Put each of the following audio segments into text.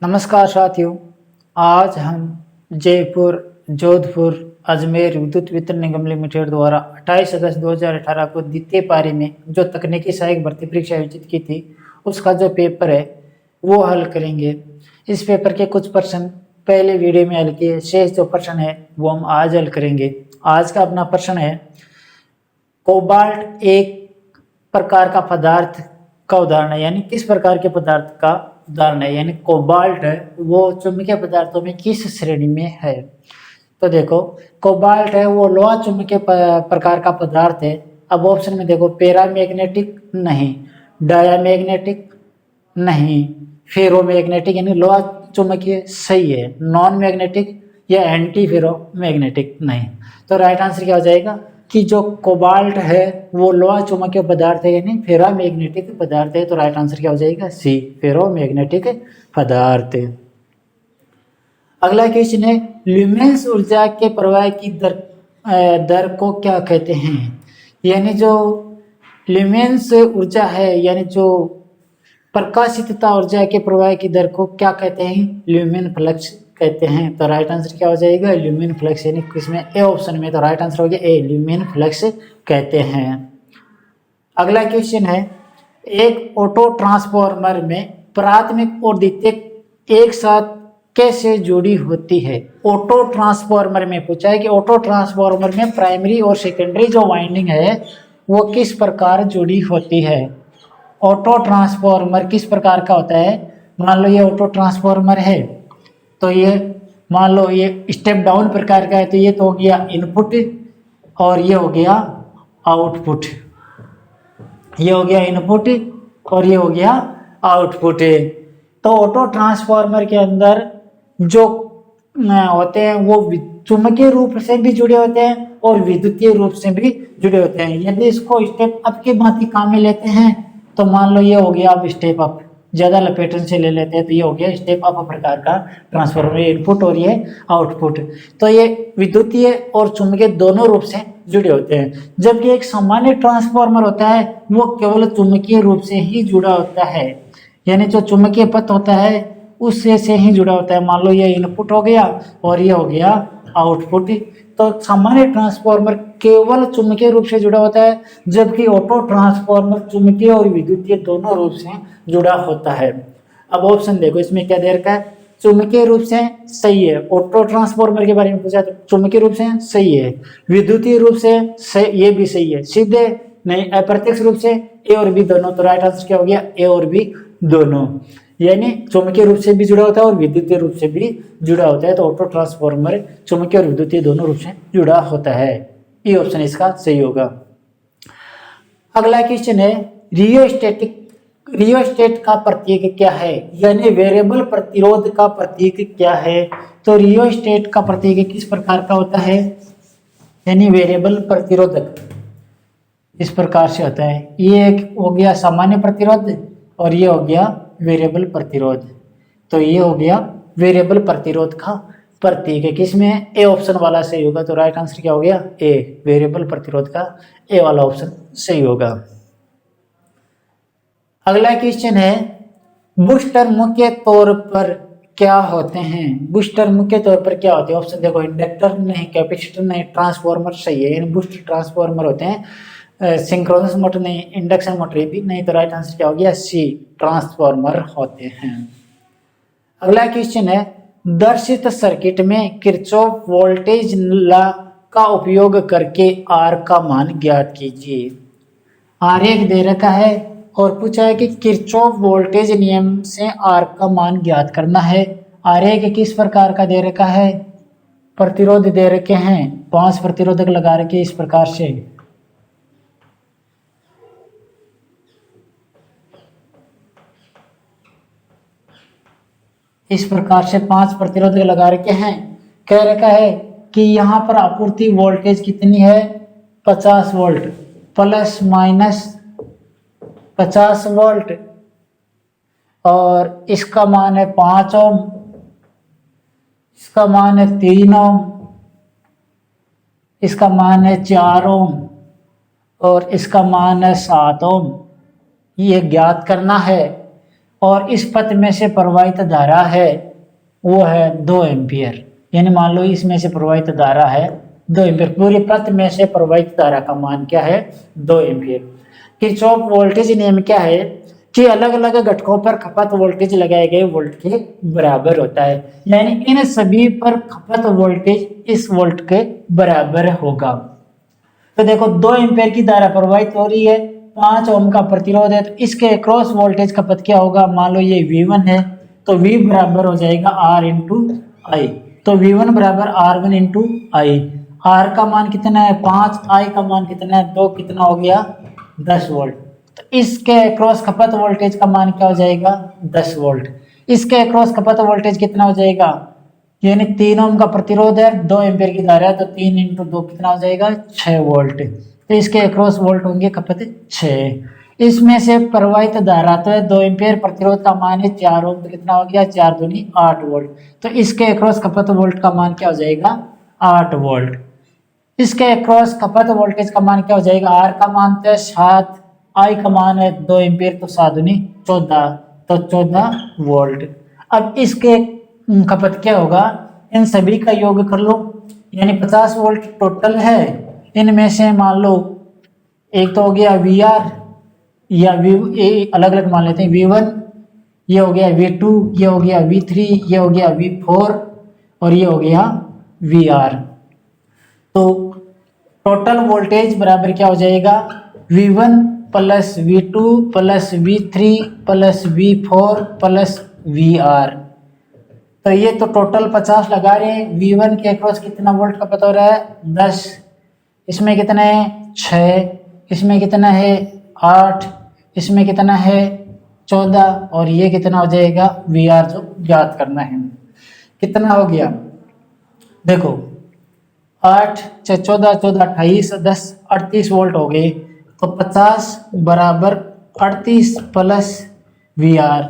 नमस्कार साथियों। आज हम जयपुर, जोधपुर, अजमेर विद्युत वितरण निगम लिमिटेड द्वारा 28 अगस्त 2018 को द्वितीय पारी में जो तकनीकी सहायक भर्ती परीक्षा आयोजित की थी उसका जो पेपर है वो हल करेंगे। इस पेपर के कुछ प्रश्न पहले वीडियो में हल किए, शेष जो प्रश्न है वो हम आज हल करेंगे। आज का अपना प्रश्न है, कोबाल्ट एक प्रकार का पदार्थ का उदाहरण है, यानी किस प्रकार के पदार्थ का उदाहरण है, यानी कोबाल्ट है वो चुंबकीय पदार्थों में किस श्रेणी में है। तो देखो, कोबाल्ट है वो लोहा चुंबकीय प्रकार का पदार्थ है। अब ऑप्शन में देखो, पैरामैग्नेटिक नहीं, डायामैग्नेटिक नहीं, फेरोमैग्नेटिक यानी लोहा चुंबकीय सही है, नॉन मैग्नेटिक या एंटी फेरोमैग्नेटिक नहीं। तो राइट आंसर क्या हो जाएगा कि जो कोबाल्ट है वो लोहा चुंबकीय पदार्थ है यानी फेरोमैग्नेटिक पदार्थ है। तो राइट आंसर क्या हो जाएगा सी, फेरोमैग्नेटिक पदार्थ। अगला क्वेश्चन है, ल्यूमेंस ऊर्जा के प्रवाह की दर को क्या कहते हैं। यानी जो ल्यूमेंस ऊर्जा है यानी जो प्रकाशितता ऊर्जा के प्रवाह की दर को क्या कहते हैं, ल्यूमेन फ्लक्स कहते हैं। तो राइट आंसर क्या हो जाएगा ल्यूमेन फ्लक्स, यानी किसमें ए ऑप्शन में। तो राइट आंसर हो गया ए, ल्यूमेन फ्लक्स कहते हैं। अगला क्वेश्चन है, एक ऑटो ट्रांसफार्मर में प्राथमिक और द्वितीयक एक साथ कैसे जुड़ी होती है। ऑटो ट्रांसफार्मर में पूछा है कि ऑटो ट्रांसफार्मर में प्राइमरी और सेकेंडरी जो वाइंडिंग है वो किस प्रकार जुड़ी होती है। ऑटो ट्रांसफार्मर किस प्रकार का होता है। मान लो ये ऑटो ट्रांसफार्मर है, तो ये मान लो ये स्टेप डाउन प्रकार का है, तो ये तो हो गया इनपुट और ये हो गया आउटपुट, ये हो गया इनपुट और ये हो गया आउटपुट। तो ऑटो ट्रांसफार्मर के अंदर जो होते हैं वो चुंबकीय रूप से भी जुड़े होते हैं और विद्युतीय रूप से भी जुड़े होते हैं। यदि इसको स्टेप अप के भांति काम में लेते हैं तो मान लो ये हो गया अब स्टेप अप, ज्यादा लपेटन से ले लेते हैं तो ये हो गया स्टेप अप प्रकार का ट्रांसफार्मर, इनपुट और ये आउटपुट। तो ये विद्युतीय और चुंबकीय दोनों रूप से जुड़े होते हैं। जबकि एक सामान्य ट्रांसफार्मर होता है वो केवल चुंबकीय रूप से ही जुड़ा होता है, यानी जो चुंबकीय पथ होता है उससे से ही जुड़ा होता है। मान लो ये इनपुट हो गया और ये हो गया आउटपुट। तो सामान्य ट्रांसफार्मर केवल चुंबकीय रूप से जुड़ा होता है, जबकि ऑटो ट्रांसफार्मर चुंबकीय और विद्युतीय दोनों रूप से जुड़ा होता है। अब ऑप्शन देखो, इसमें क्या दे रखा है, चुंबकीय रूप से सही है। ऑटो ट्रांसफार्मर के बारे में पूछा तो चुंबकीय रूप से सही है, विद्युतीय रूप से ये भी सही है, सीधे नहीं अप्रत्यक्ष रूप से ए और बी दोनों। तो राइट आंसर क्या हो गया ए और बी दोनों, यानी चुंबकीय रूप से भी जुड़ा होता है और विद्युतीय रूप से भी जुड़ा होता है। तो ऑटो ट्रांसफार्मर चुंबकीय और विद्युतीय दोनों रूप से जुड़ा होता है, ये ऑप्शन इसका सही होगा। अगला क्वेश्चन है, रियोस्टेट का प्रतीक क्या है, यानी वेरिएबल प्रतिरोध का प्रतीक क्या है। तो रियोस्टेट का प्रतीक किस प्रकार का होता है, यानी वेरिएबल प्रतिरोधक इस प्रकार से होता है। ये एक हो गया सामान्य प्रतिरोध और ये हो गया वेरिएबल प्रतिरोध। तो ये हो गया वेरिएबल प्रतिरोध का प्रतीक है, किसमें ए ऑप्शन वाला सही होगा। तो राइट आंसर क्या हो गया ए, वेरिएबल प्रतिरोध का ए वाला ऑप्शन सही होगा। अगला क्वेश्चन है, बूस्टर मुख्य तौर पर क्या होते हैं। बूस्टर मुख्य तौर पर क्या होते हैं। ऑप्शन देखो, इंडक्टर नहीं, कैपेसिटर नहीं, ट्रांसफार्मर सही है, यानी बूस्टर ट्रांसफार्मर होते हैं। सिंक्रोनस मोटर नहीं, इंडक्शन मोटर भी नहीं। तो राइट आंसर क्या हो गया सी, ट्रांसफार्मर होते हैं। अगला क्वेश्चन है, दर्शित सर्किट में किरचॉफ वोल्टेज लॉ का उपयोग करके आर का मान ज्ञात कीजिए। आरेख दे रखा है और पूछा है कि किरचॉफ वोल्टेज नियम से आर का मान ज्ञात करना है। आरेख किस प्रकार का दे रखा है, प्रतिरोध दे रखे हैं, 5 प्रतिरोधक लगा रखे इस प्रकार से। इस प्रकार से 5 प्रतिरोधक लगा रखे हैं। कह रखा है कि यहाँ पर आपूर्ति वोल्टेज कितनी है, 50 वोल्ट प्लस माइनस 50 वोल्ट, और इसका मान है 5 ओम, इसका मान है 3 ओम, इसका मान है 4 ओम और इसका मान है 7 ओम। ये ज्ञात करना है और इस पथ में से प्रवाहित धारा है वो है 2 एम्पियर। यानी मान लो इसमें से प्रवाहित धारा है 2 एम्पियर, पूरे पथ में से प्रवाहित धारा का मान क्या है 2 एम्पियर। किरचॉफ वोल्टेज नियम क्या है कि अलग अलग घटकों पर खपत वोल्टेज लगाए गए वोल्ट के बराबर होता है, यानी इन सभी पर खपत वोल्टेज इस वोल्ट के बराबर होगा। तो देखो 2 एम्पियर की धारा प्रवाहित हो रही है, 5 ओम का प्रतिरोध है, तो इसके क्रॉस वोल्टेज खपत क्या होगा, मान लो ये V1 है तो V बराबर हो जाएगा R इंटू आई। तो V1 बराबर R1 इंटू आई। R का मान कितना है 5, I का मान कितना है 2, कितना हो गया 10 वोल्ट। तो इसके क्रॉस खपत वोल्टेज का मान क्या हो जाएगा 10 वोल्ट। इसके क्रॉस खपत वोल्टेज कितना हो जाएगा, यानी 3 ओम का प्रतिरोध है, 2 एम्पियर की धारा है, तो 3 इंटू 2 कितना हो जाएगा 6 वोल्ट। तो इसके अक्रॉस वोल्ट होंगे खपत 6। इसमें से प्रवाहित धारा तो है 2 एम्पियर, प्रतिरोध का मान है 4 ओम, तो कितना हो गया 4 दूनी 8 वोल्ट। तो इसके अक्रॉस खपत वोल्ट का मान क्या हो जाएगा 8 वोल्ट। इसके अक्रॉस खपत वोल्टेज का मान क्या हो जाएगा, आर का मान तो 7, आई का मान है 2 एम्पियर, तो 7 दूनी 14, तो 14 वोल्ट। अब इसके खपत क्या होगा, इन सभी का योग कर लो, यानी 50 वोल्ट टोटल है। इनमें से मान लो एक तो हो गया वी आर या वी, अलग अलग मान लेते हैं, V1, ये हो गया V2, ये हो गया V3, ये हो गया V4 और ये हो गया VR। तो टोटल वोल्टेज बराबर क्या हो जाएगा, V1 plus V2 plus V3 plus V4 plus VR। तो ये तो टोटल 50 लगा रहे हैं। V1 के अक्रॉस कितना वोल्ट का पता हो रहा है 10, इसमें कितना है 6, इसमें कितना है 8, इसमें कितना है 14 और ये कितना हो जाएगा VR जो ज्ञात करना है। कितना हो गया देखो 8 6 14 14 28 10 38 वोल्ट हो गए। तो 50 बराबर 38 प्लस VR।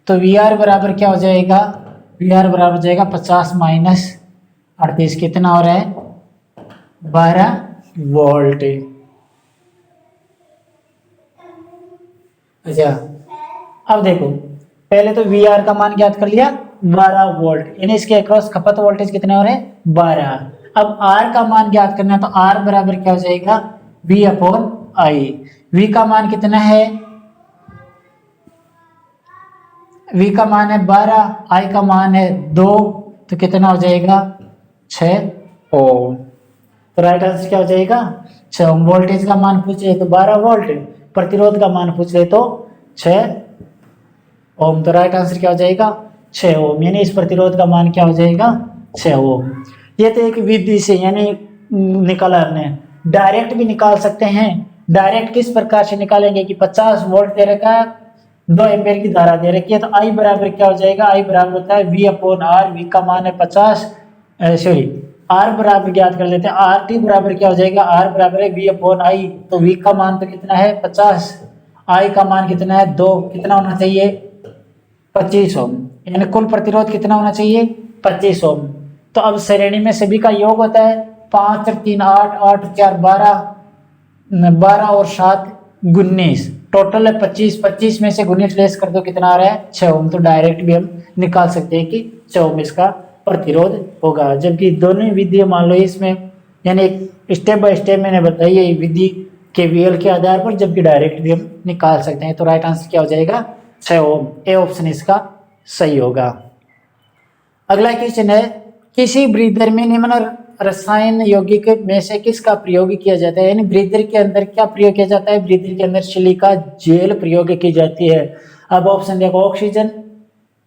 तो VR बराबर क्या हो जाएगा, VR बराबर हो जाएगा 50 माइनस 38, कितना हो रहा है 12 वोल्ट। अच्छा अब देखो पहले तो VR का मान ज्ञात कर लिया 12 वोल्ट, यानी इसके अक्रॉस खपत वोल्टेज कितने हो रहे हैं 12। अब R का मान ज्ञात करना है, तो R बराबर क्या हो जाएगा V अपॉन आई। V का मान कितना है, V का मान है 12, I का मान है 2, तो कितना हो जाएगा 6 ओम। तो राइट आंसर क्या हो जाएगा 6 ओम। वोल्टेज का मान पूछे तो 12 वोल्ट, प्रतिरोध का मान पूछ ले तो 6 ओम। तो राइट आंसर क्या हो जाएगा 6 ओम, यानी इस प्रतिरोध का मान क्या हो जाएगा 6 ओम। ये तो एक विधि से यानी निकाला हमने, डायरेक्ट भी निकाल सकते हैं। डायरेक्ट किस प्रकार से निकालेंगे कि 50 वोल्ट दे रखा है, 2 एम्पियर की धारा दे रखी है, तो आई बराबर क्या हो जाएगा, आई बराबर होता है V अपॉन आर। वी का मान है 50, सॉरी आर बराबर ज्ञात कर लेते हैं, आर टी बराबर क्या हो जाएगा, आर बराबर है V अपॉन आई। तो V का मान तो कितना है 50, आई का मान कितना है 2, कितना होना चाहिए 25 ओम, यानी कुल प्रतिरोध कितना होना चाहिए 25 ओम। तो अब श्रेणी में सभी का योग होता है 5 और 3 8, 8 4 12, 12 और 7 19, टोटल है 25। 25 में से 19 लेस कर दो कितना आ रहा है 6 ओम। तो डायरेक्ट भी हम निकाल सकते हैं कि 6 ओम इसका प्रतिरोध होगा। जबकि दोनों विधि मान लो इसमें यानी स्टेप बाय स्टेप मैंने बताई है विधि KVL के आधार पर, जबकि डायरेक्ट भी हम निकाल सकते हैं। तो राइट आंसर क्या हो जाएगा 6 ओम। ए ऑप्शन इसका सही होगा। अगला क्वेश्चन है, किसी ब्रीदर में निम्न रसायन यौगिक में से किसका प्रयोग किया जाता है, यानी ब्रीदर के अंदर क्या प्रयोग किया जाता है, ब्रीदर के अंदर सिलिका जेल प्रयोग की जाती है। अब ऑप्शन देखो, ऑक्सीजन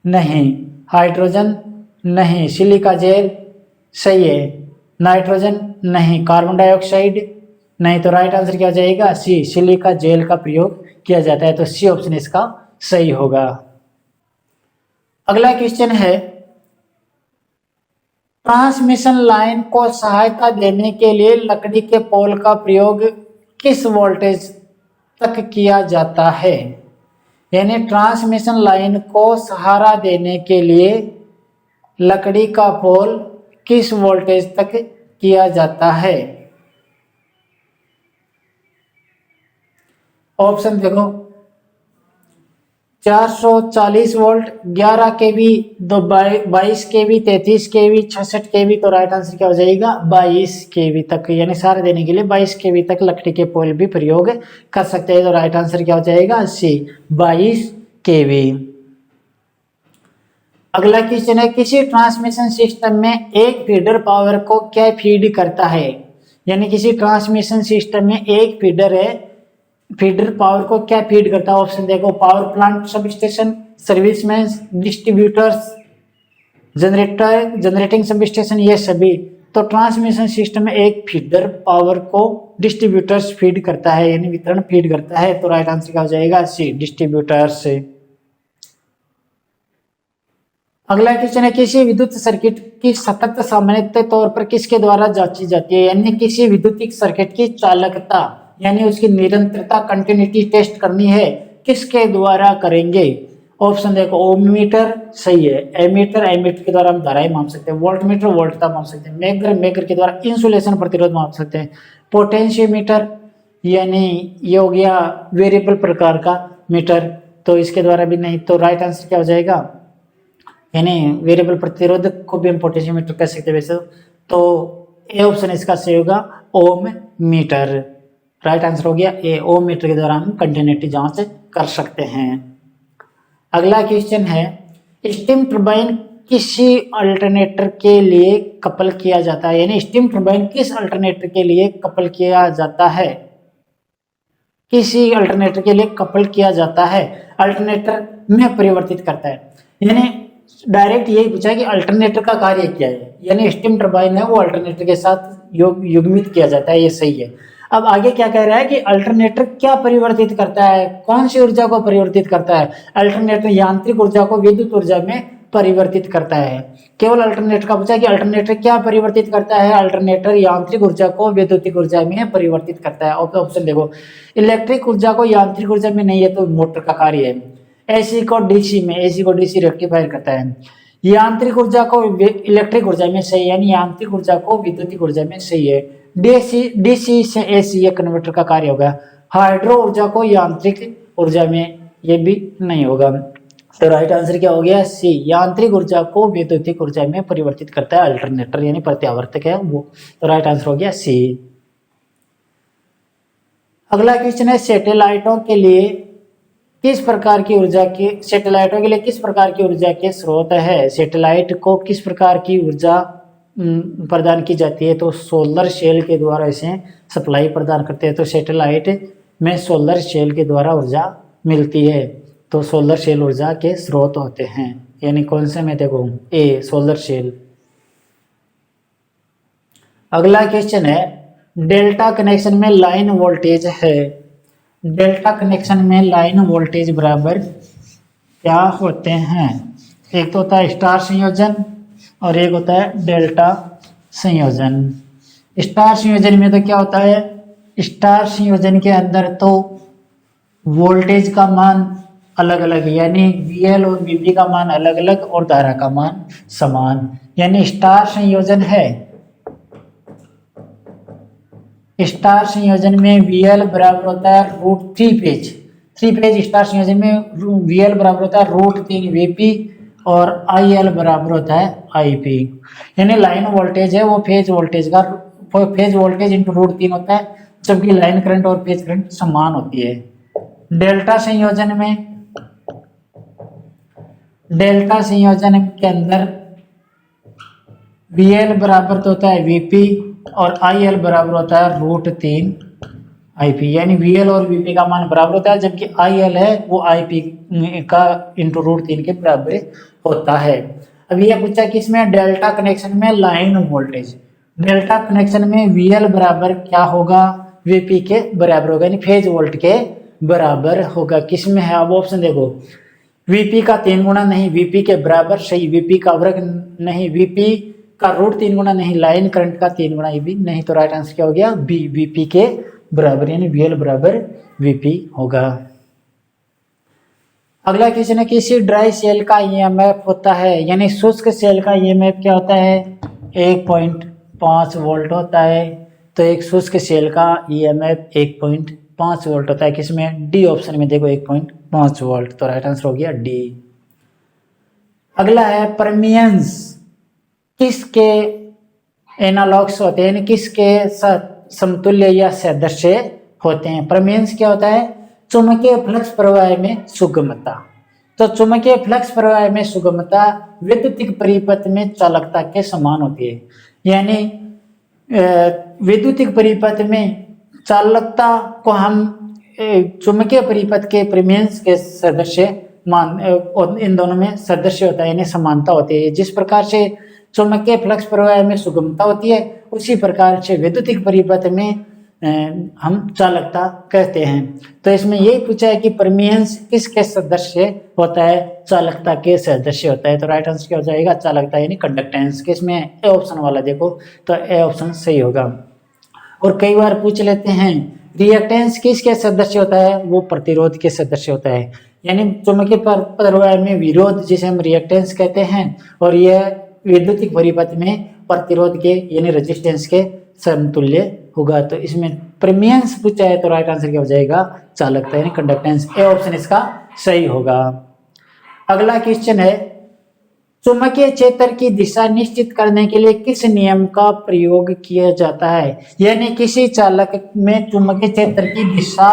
नहीं, हाइड्रोजन नहीं, सिलिका जेल सही है, नाइट्रोजन नहीं, कार्बन डाइऑक्साइड नहीं। तो राइट आंसर क्या हो जाएगा सी, सिलिका जेल का प्रयोग किया जाता है। तो सी ऑप्शन इसका सही होगा। अगला क्वेश्चन है, ट्रांसमिशन लाइन को सहायता देने के लिए लकड़ी के पोल का प्रयोग किस वोल्टेज तक किया जाता है, यानी ट्रांसमिशन लाइन को सहारा देने के लिए लकड़ी का पोल किस वोल्टेज तक किया जाता है। ऑप्शन देखो, 440 वोल्ट, 11 केवी, 22 केवी, 33 केवी, 66 केवी। तो राइट आंसर क्या हो जाएगा 22 केवी तक, यानी सारे देने के लिए 22 केवी तक लकड़ी के पोल भी प्रयोग कर सकते हैं। तो राइट आंसर क्या हो जाएगा सी 22 केवी। अगला क्वेश्चन है, किसी ट्रांसमिशन सिस्टम में एक फीडर पावर को क्या फीड करता है। यानी किसी ट्रांसमिशन सिस्टम में एक फीडर है, फीडर पावर को क्या फीड करता है। ऑप्शन देखो, power plant, sub station, serviceman, distributors, generator, generating sub station, ये सभी। तो ट्रांसमिशन सिस्टम में एक फीडर पावर को डिस्ट्रीब्यूटर्स फीड करता है, यानी वितरण फीड करता है। तो राइट आंसर क्या हो जाएगा सी डिस्ट्रीब्यूटर्स। अगला क्वेश्चन है, किसी विद्युत सर्किट की सतत सामान्यतः तौर पर किसके द्वारा जांची जाती है। यानी किसी विद्युत सर्किट की चालकता यानी उसकी निरंतरता कंटिन्यूटी टेस्ट करनी है, किसके द्वारा करेंगे। ऑप्शन देखो, ओममीटर सही है, एमीटर, एमीटर के द्वारा हम धाराएं माप सकते हैं, वोल्टमीटर वोल्टता माप सकते हैं, मेगर, मेगर के द्वारा इंसुलेशन प्रतिरोध माप सकते हैं, पोटेंशियोमीटर यानी ये हो गया वेरिएबल प्रकार का मीटर, तो इसके द्वारा भी नहीं। तो राइट आंसर क्या हो जाएगा, यानी वेरिएबल प्रतिरोध को भी हम पोटेंशियोमीटर कह सकते हैं वैसे। तो ए ऑप्शन इसका सही होगा, ओम मीटर। राइट आंसर हो गया ए, ओम मीटर के द्वारा हम कंटिन्यूटी जांच कर सकते हैं। अगला क्वेश्चन है, स्टीम टरबाइन किसी अल्टरनेटर के लिए कपल किया जाता है। यानी स्टीम टरबाइन किस अल्टरनेटर के लिए कपल किया जाता है, किसी अल्टरनेटर के लिए कपल किया जाता है, अल्टरनेटर में परिवर्तित करता है। यानी डायरेक्ट यही पूछा है कि अल्टरनेटर का कार्य क्या है, यानी स्टीम टरबाइन है वो अल्टरनेटर के साथ युग्मित किया जाता है, ये सही है। अब आगे क्या कह रहा है कि अल्टरनेटर क्या परिवर्तित करता है, कौन सी ऊर्जा को परिवर्तित करता है। अल्टरनेटर यांत्रिक ऊर्जा को विद्युत ऊर्जा में परिवर्तित करता है। केवल अल्टरनेटर का पूछा है कि अल्टरनेटर क्या परिवर्तित करता है, अल्टरनेटर यांत्रिक ऊर्जा को विद्युत ऊर्जा में परिवर्तित करता है। ऑप्शन देखो, इलेक्ट्रिक ऊर्जा को यांत्रिक ऊर्जा में नहीं है तो मोटर का कार्य है, एसी को डीसी में, एसी को डीसी रेक्टिफायर करता है, यांत्रिक ऊर्जा को इलेक्ट्रिक ऊर्जा में सही, यानी यांत्रिक ऊर्जा को विद्युत ऊर्जा में सही है, डीसी से एसी ये कन्वर्टर का कार्य होगा। हाइड्रो ऊर्जा को यांत्रिक ऊर्जा में ये भी नहीं होगा। तो राइट आंसर क्या हो गया सी, यांत्रिक ऊर्जा को विद्युत ऊर्जा में परिवर्तित करता है अल्टरनेटर, यानी प्रत्यावर्तक है वो। तो राइट आंसर हो गया सी। अगला क्वेश्चन है, सैटेलाइटों के लिए किस प्रकार की ऊर्जा के, सैटेलाइटों के लिए किस प्रकार की ऊर्जा के स्रोत है। सैटेलाइट को किस प्रकार की ऊर्जा प्रदान की जाती है, तो सोलर सेल के द्वारा इसे सप्लाई प्रदान करते हैं। तो सैटेलाइट में सोलर सेल के द्वारा ऊर्जा मिलती है, तो सोलर सेल ऊर्जा के स्रोत होते हैं। यानी कौन से में देखो ए सोलर सेल। अगला क्वेश्चन है, डेल्टा कनेक्शन में लाइन वोल्टेज है, डेल्टा कनेक्शन में लाइन वोल्टेज बराबर क्या होते हैं। एक तो होता है स्टार संयोजन और एक होता है डेल्टा संयोजन। स्टार संयोजन में तो क्या होता है, स्टार संयोजन के अंदर तो वोल्टेज का मान अलग अलग, यानी VL और VP का मान अलग अलग और धारा का मान समान। यानी स्टार संयोजन है, स्टार संयोजन में VL बराबर होता है √3 पेज, 3 पेज स्टार संयोजन में VL बराबर होता है √3 VP और IL बराबर होता है IP। यानी लाइन वोल्टेज है वो फेज वोल्टेज का, फेज वोल्टेज इंटू √3 होता है, जबकि लाइन करंट और फेज करंट समान होती है। डेल्टा संयोजन में, डेल्टा संयोजन के अंदर VL बराबर तो होता है VP और IL बराबर होता है √3 IP। यानी VL और VP का मान बराबर होता है, जबकि IL है वो IP का इंटू √3 के बराबर होता है। अब यह पूछा कि इसमें डेल्टा कनेक्शन में लाइन वोल्टेज, डेल्टा कनेक्शन में VL बराबर क्या होगा, VP के बराबर होगा, यानी फेज वोल्ट के बराबर होगा। किसमें है, अब ऑप्शन देखो, VP का 3 गुना नहीं, VP के बराबर सही, VP का वर्ग नहीं, VP का √3 गुना नहीं, लाइन करंट का 3 गुना ये भी नहीं। तो राइट आंसर क्या हो गया बी, VP के बराबर, यानी VL बराबर VP होगा। अगला क्वेश्चन है, किसी ड्राई सेल का EMF होता है, यानी शुष्क सेल का EMF क्या होता है 1.5 वोल्ट होता है। तो एक शुष्क सेल का EMF 1.5 वोल्ट होता है, किसमें डी ऑप्शन में देखो 1.5 5 वोल्ट, तो राइट आंसर हो गया डी। अगला है परमियंस किसके एनालॉग्स होते हैं, यानी किसके समतुल्य या सदृश होते हैं। परमियंस क्या होता है, चुंबकीय फ्लक्स प्रवाह में सुगमता। तो चुंबकीय फ्लक्स प्रवाह में सुगमता विद्युतीय परिपथ में चालकता के समान होती है, यानी विद्युतीय परिपथ में चालकता को हम चुंबकीय परिपथ के परमियंस के सदृश मान, इन दोनों में सदृश्य होता है, यानी समानता होती है। जिस प्रकार से चुंबकीय फ्लक्स प्रवाह में सुगमता होती है, उसी प्रकार से विद्युतीय परिपथ में हम चालकता कहते हैं। तो इसमें यही पूछा है कि परमियंस किसके सदृश होता है, चालकता के सदृश होता है। तो राइट आंसर क्या हो जाएगा, चालकता यानी कंडक्टेंस। किसमें, ए ऑप्शन वाला देखो, तो ए ऑप्शन सही होगा। और कई बार पूछ लेते हैं रिएक्टेंस किसके सदृश होता है, वो प्रतिरोध के सदृश होता है, यानी चुंबकीय प्रवाह में विरोध जिसे हम रिएक्टेंस कहते हैं, और यह विद्युतीय परिपथ में प्रतिरोध के यानी रेजिस्टेंस के समतुल्य होगा। तो इसमें परमियंस पूछा है, तो राइट आंसर क्या हो जाएगा, चालकता यानी कंडक्टेंस। ए ऑप्शन इसका सही होगा। अगला क्वेश्चन है चुंबकीय क्षेत्र की दिशा निश्चित करने के लिए किस नियम का प्रयोग किया जाता है, यानी किसी चालक में चुंबकीय क्षेत्र की दिशा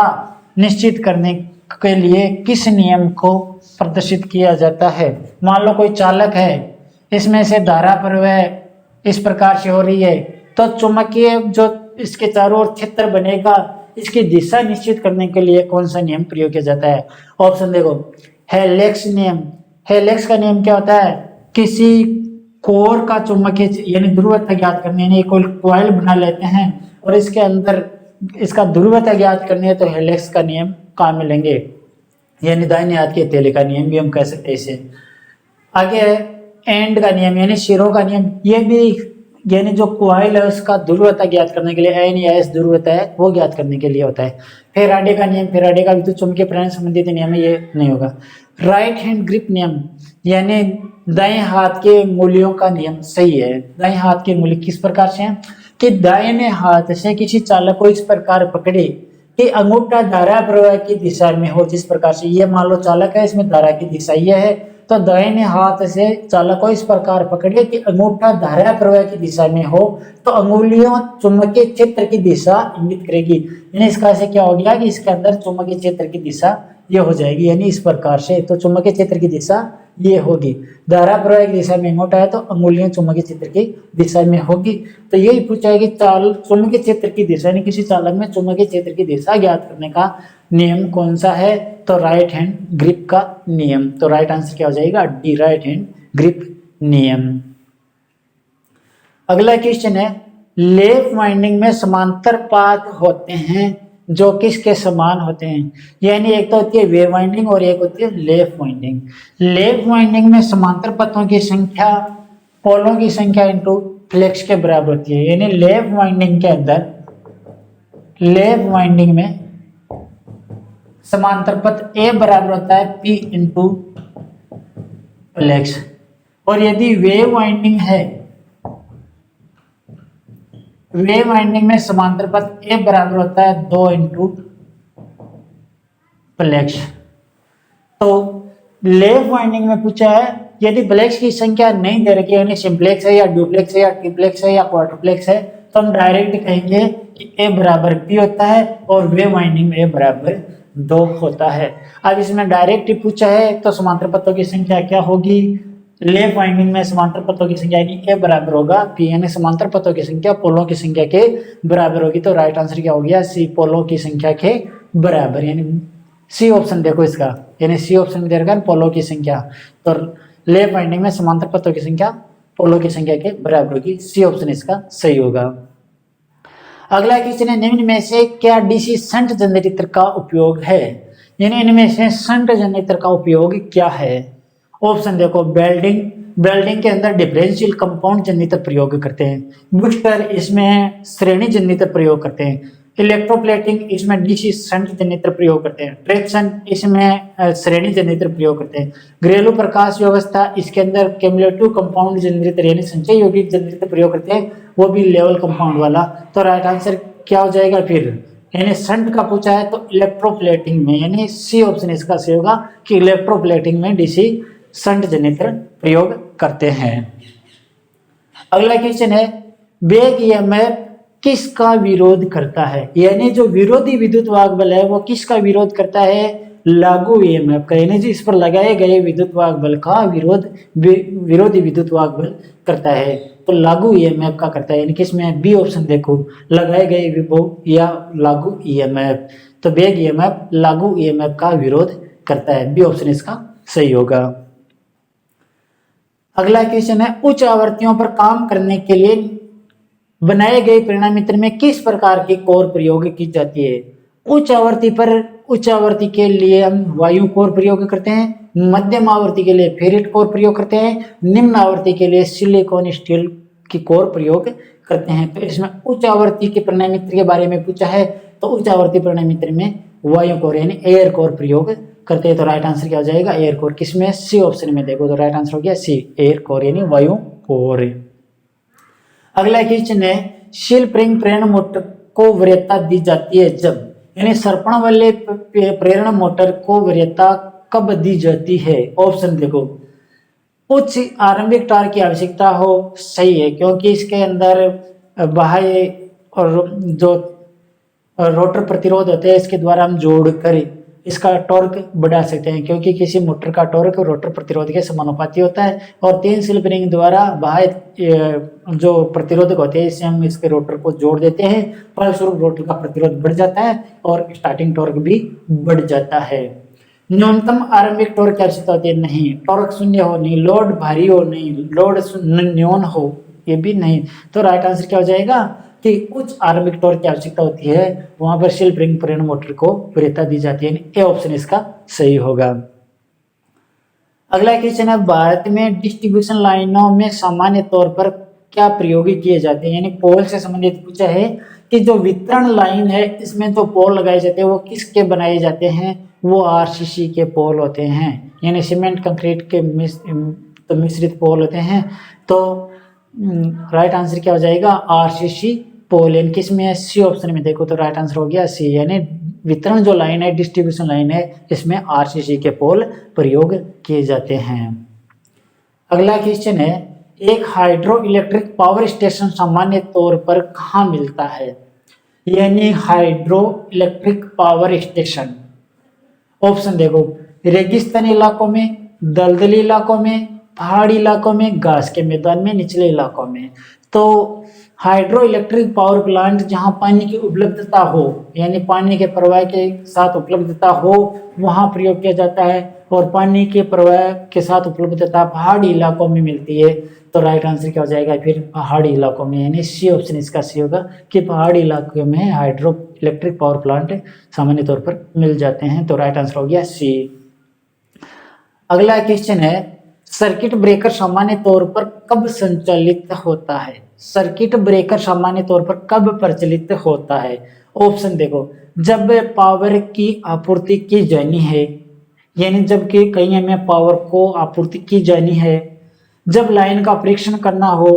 निश्चित करने के लिए किस नियम को प्रदर्शित किया जाता है। मान लो कोई चालक है, इसमें से धारा प्रवाह इस प्रकार से हो रही है, तो चुंबकीय जो इसके चारों ओर क्षेत्र बनेगा, इसकी दिशा निश्चित करने के लिए कौन सा नियम प्रयोग किया जाता है। ऑप्शन देखो, हेलेक्स नियम। हेलेक्स का नियम क्या होता है, किसी कोर का चुंबकीय यानी ध्रुवता ज्ञात करनी है, यानी कोई कॉइल बना लेते हैं और इसके अंदर इसका ध्रुवता ज्ञात करनी है, तो हेलेक्स का नियम काम में लेंगे, यानी दाहिने हाथ के हथेली का नियम भी हम कह सकते हैं इसे। आगे है एंड का नियम, यानी सिरों का नियम। ये भी यानी जो कॉइल है उसका ध्रुवता ज्ञात करने के लिए, एन या एस ध्रुवता है वो ज्ञात करने के लिए होता है। फेराडे का नियम, फेराडे का भी तो चुंबकीय प्रेरण संबंधित नियम है, ये नहीं होगा। राइट हैंड ग्रिप नियम, यानी दाएं हाथ के मूल्यों का नियम सही है। दाएं हाथ के मूल्य किस प्रकार से हैं कि दाहिने हाथ से किसी चालक को इस प्रकार पकड़े कि अंगूठा धारा प्रवाह की दिशा में हो। जिस प्रकार से ये मान लो चालक है, इसमें धारा की दिशा यह है, तो दाहिने हाथ से चालक को इस प्रकार पकड़े कि अंगूठा धारा प्रवाह की दिशा में हो, तो अंगुलियों चुंबकीय क्षेत्र की दिशा इंगित करेगी। यानी इसका से क्या हो गया कि इसके अंदर चुंबकीय क्षेत्र की दिशा ये हो जाएगी, यानी इस प्रकार से। तो चुंबकीय क्षेत्र की दिशा ये होगी, धारा प्रवाह की दिशा में अंगूठा है तो अंगुलियां चुंबकीय क्षेत्र की दिशा में होगी। तो यही पूछा है कि चुंबकीय क्षेत्र की दिशा, यानी किसी चालक में चुंबकीय क्षेत्र की दिशा ज्ञात करने का नियम कौन सा है, तो राइट हैंड ग्रिप का नियम। तो राइट आंसर क्या हो जाएगा, डी, राइट हैंड ग्रिप नियम। अगला क्वेश्चन है लेफ्ट वाइंडिंग में समांतर पाथ होते हैं जो किसके समान होते हैं, यानी एक तो होती है वेव वाइंडिंग और एक होती है लेफ्ट वाइंडिंग। लेफ्ट वाइंडिंग में समांतर पथों की संख्या पोलों की संख्या इंटू फ्लेक्स के बराबर होती है, यानी लेफ्ट वाइंडिंग के अंदर लेफ्ट वाइंडिंग में समांतर पथ ए बराबर होता है पी इंटू फ्लेक्स, और यदि वेव वाइंडिंग है, वेव वाइंडिंग में समांतर पथ ए बराबर होता है 2 इंटू फ्लेक्स। तो लेफ्ट वाइंडिंग में पूछा है यदि फ्लेक्स की संख्या नहीं दे रखी है, यानी सिंप्लेक्स है या डुप्लेक्स है या ट्रिप्लेक्स है या क्वाड्रुप्लेक्स है, तो हम डायरेक्ट कहेंगे कि ए बराबर पी होता है और वेव वाइंडिंग में ए बराबर 2 होता है। अब इसमें डायरेक्ट पूछा है तो समांतर पथों की संख्या क्या होगी, लेफ्ट वाइंडिंग में समांतर पथों की संख्या यानी ए बराबर होगा पी, यानी समांतर पथों की संख्या पोलों की संख्या के बराबर होगी। तो राइट आंसर क्या हो गया, सी, पोलों की संख्या के बराबर, यानी सी ऑप्शन देखो इसका, यानी सी ऑप्शन में दे रखा है पोलों की संख्या। तो लेफ्ट वाइंडिंग में समांतर पथों की संख्या पोलों की संख्या के बराबर होगी, सी ऑप्शन इसका सही होगा। अगला क्वेश्चन है निम्न में से क्या डीसी शंट जनरेटर का उपयोग है, यानी इनमें से शंट जनरेटर का उपयोग क्या है। ऑप्शन देखो, वेल्डिंग के अंदर डिफरेंशियल कंपाउंड जनरेटर प्रयोग करते हैं, बूस्टर इसमें श्रेणी जनरेटर प्रयोग करते हैं, इलेक्ट्रोप्लेटिंग इसमें डीसी शंट जनरेटर प्रयोग करते हैं, ट्रैक्शन इसमें श्रेणी जनरेटर प्रयोग करते हैं, घरेलू प्रकाश व्यवस्था इसके अंदर क्यूमुलेटिव कंपाउंड जनरेटर यानी संचय यौगिक जनरेटर प्रयोग करते हैं, वो भी लेवल कंपाउंड वाला। तो राइट आंसर क्या हो जाएगा फिर, यानी शंट का पूछा है तो इलेक्ट्रोप्लेटिंग में, यानी सी ऑप्शन इसका सही होगा कि इलेक्ट्रोप्लेटिंग में डीसी शंट जनरेटर प्रयोग करते हैं। अगला क्वेश्चन है बैक ईएमएफ किसका विरोध करता है, यानी जो विरोधी विद्युत वाहक बल है वो किसका विरोध करता है, लागू ईएमएफ का, यानी जो इस पर लगाए गए विद्युत वाहक बल का विरोध विरोधी विद्युत वाहक बल करता है, तो लागू ईएमएफ का करता है, यानी किसमें बी ऑप्शन देखो, लगाए गए विभव या लागू ईएमएफ, तो बैक ईएमएफ लागू ईएमएफ का विरोध करता है, बी ऑप्शन इसका सही होगा। अगला क्वेश्चन है उच्च आवृत्तियों पर काम करने के लिए बनाए गए परिणामी यंत्र में किस प्रकार की कोर प्रयोग की जाती है। उच्च आवृत्ति के लिए हम वायु कोर प्रयोग करते हैं, मध्यम आवृत्ति के लिए फेरिट कोर प्रयोग करते हैं, निम्न आवृत्ति के लिए सिलिकॉन स्टील की कोर प्रयोग करते हैं। तो इसमें उच्च आवृत्ति के परिणामी यंत्र के बारे में पूछा है, तो उच्च आवृत्ति परिणामी यंत्र में वायु कोर यानी एयर कोर प्रयोग करते हैं, तो राइट आंसर क्या हो जाएगा, एयर कोर। किसमें, सी ऑप्शन में देखो, तो राइट आंसर हो गया सी, एयर कोर यानी वायु कोर। अगला क्वेश्चन है शील प्रेरण मोटर को वरीयता दी जाती है जब, यानी सर्पण वाले प्रेरण मोटर को वरीयता कब दी जाती है। ऑप्शन देखो, उच्च आरंभिक टार्क की आवश्यकता हो, सही है, क्योंकि इसके अंदर बाह्य और जो रोटर प्रतिरोध होते हैं इसके द्वारा हम जोड़कर इसका टॉर्क बढ़ा सकते हैं, क्योंकि किसी मोटर का टॉर्क रोटर प्रतिरोध के समानुपाती होता है, और 3 स्लिप रिंग द्वारा बाह्य जो प्रतिरोधक होते हैं इससे हम इसके रोटर को जोड़ देते हैं, फलस्वरूप रोटर का प्रतिरोध बढ़ जाता है और स्टार्टिंग टॉर्क भी बढ़ जाता है। न्यूनतम आरंभिक टॉर्क की आवश्यकता होती है, नहीं, टॉर्क शून्य हो नहीं, लोड भारी हो नहीं, लोड न्यून हो, ये भी नहीं, तो राइट आंसर क्या हो जाएगा कि उच्च आरंभिक टॉर्क की आवश्यकता होती है, वहां पर शील प्रेरण प्रेरण मोटर को वरीयता दी जाती है, ए ऑप्शन इसका सही होगा। अगला क्वेश्चन है भारत में डिस्ट्रीब्यूशन लाइनों में सामान्य तौर पर क्या प्रयोग किए जाते हैं, यानी पोल से संबंधित पूछा है कि जो वितरण लाइन है इसमें जो पोल लगाए जाते हैं वो किसके बनाए जाते हैं, वो आरसीसी के पोल होते हैं, यानी सीमेंट कंक्रीट के मिश्रित पोल होते हैं, तो राइट आंसर क्या हो जाएगा, आरसीसी पोल, यानी किसमें है, सी ऑप्शन में देखो, तो राइट आंसर हो गया सी, यानी वितरण जो लाइन है डिस्ट्रीब्यूशन लाइन है इसमें आरसीसी के पोल प्रयोग किए जाते हैं। अगला क्वेश्चन है एक हाइड्रो इलेक्ट्रिक पावर स्टेशन सामान्य तौर पर कहाँ मिलता है, यानी hydro electric power station, option देखो, रेगिस्तानी इलाकों में, दलदली इलाकों में, पहाड़ी इलाकों में, घास के मैदान में, निचले इलाकों में। तो हाइड्रो इलेक्ट्रिक पावर प्लांट जहां पानी की उपलब्धता हो, यानी पानी के प्रवाह के साथ उपलब्धता हो, वहां प्रयोग किया जाता है, और पानी के प्रवाह के साथ उपलब्धता पहाड़ी इलाकों में मिलती है, तो राइट आंसर क्या हो जाएगा फिर पहाड़ी इलाकों में, यानी सी ऑप्शन इसका सी होगा कि पहाड़ी इलाकों में हाइड्रो इलेक्ट्रिक पावर प्लांट सामान्य तौर पर मिल जाते हैं, तो राइट आंसर हो गया सी। अगला क्वेश्चन है सर्किट ब्रेकर सामान्य तौर पर कब संचालित होता है, सर्किट ब्रेकर सामान्य तौर पर कब प्रचलित होता है। ऑप्शन देखो, जब पावर की आपूर्ति की जानी है, यानी जब कि कहीं हमें पावर को आपूर्ति की जानी है, जब लाइन का परीक्षण करना हो,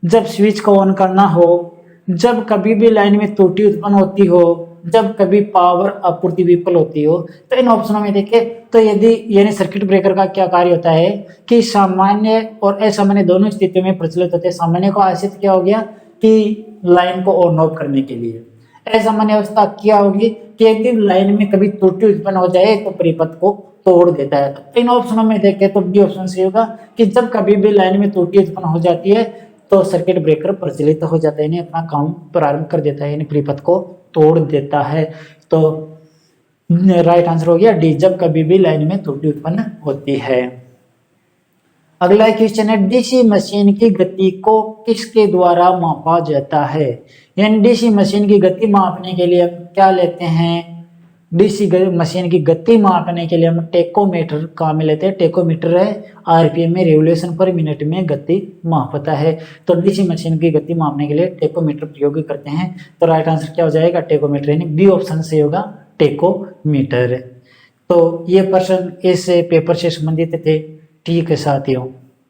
जब स्विच को ऑन करना हो, जब कभी भी लाइन में त्रुटि उत्पन्न होती हो, जब कभी पावर आपूर्ति विफल होती हो। तो इन ऑप्शनों में देखें तो यदि यानी सर्किट ब्रेकर का क्या कार्य होता है कि सामान्य और असामान्य दोनों स्थितियों में प्रचलित होते हैं। सामान्य को आश्रित क्या हो गया कि लाइन को ऑन ऑफ करने के लिए, असामान्य अवस्था क्या होगी कि एक दिन लाइन में कभी त्रुटि उत्पन्न हो जाए तो परिपथ को तोड़ देता है। तो इन ऑप्शनों में देखें तो बी ऑप्शन सही होगा कि जब कभी भी लाइन में त्रुटि उत्पन्न हो जाती है तो सर्किट ब्रेकर प्रचलित हो जाता है, यानी अपना काम प्रारंभ कर देता है, यानी परिपथ को तोड़ देता है। तो राइट आंसर हो गया डी, जब कभी भी लाइन में त्रुटि उत्पन्न होती है। अगला क्वेश्चन है डीसी मशीन की गति को किसके द्वारा मापा जाता है, यानी डीसी मशीन की गति मापने के लिए क्या लेते हैं, डीसी मशीन की गति मापने के लिए हम टेकोमीटर काम में लेते हैं। टेकोमीटर है आरपीएम में रिवोल्यूशन पर मिनट में गति मापता है, तो डीसी मशीन की गति मापने के लिए टेकोमीटर प्रयोग करते हैं। तो राइट आंसर क्या हो जाएगा टेकोमीटर, यानी बी ऑप्शन से होगा टेकोमीटर। तो ये प्रश्न इस पेपर से संबंधित थे। ठीक है साथियों।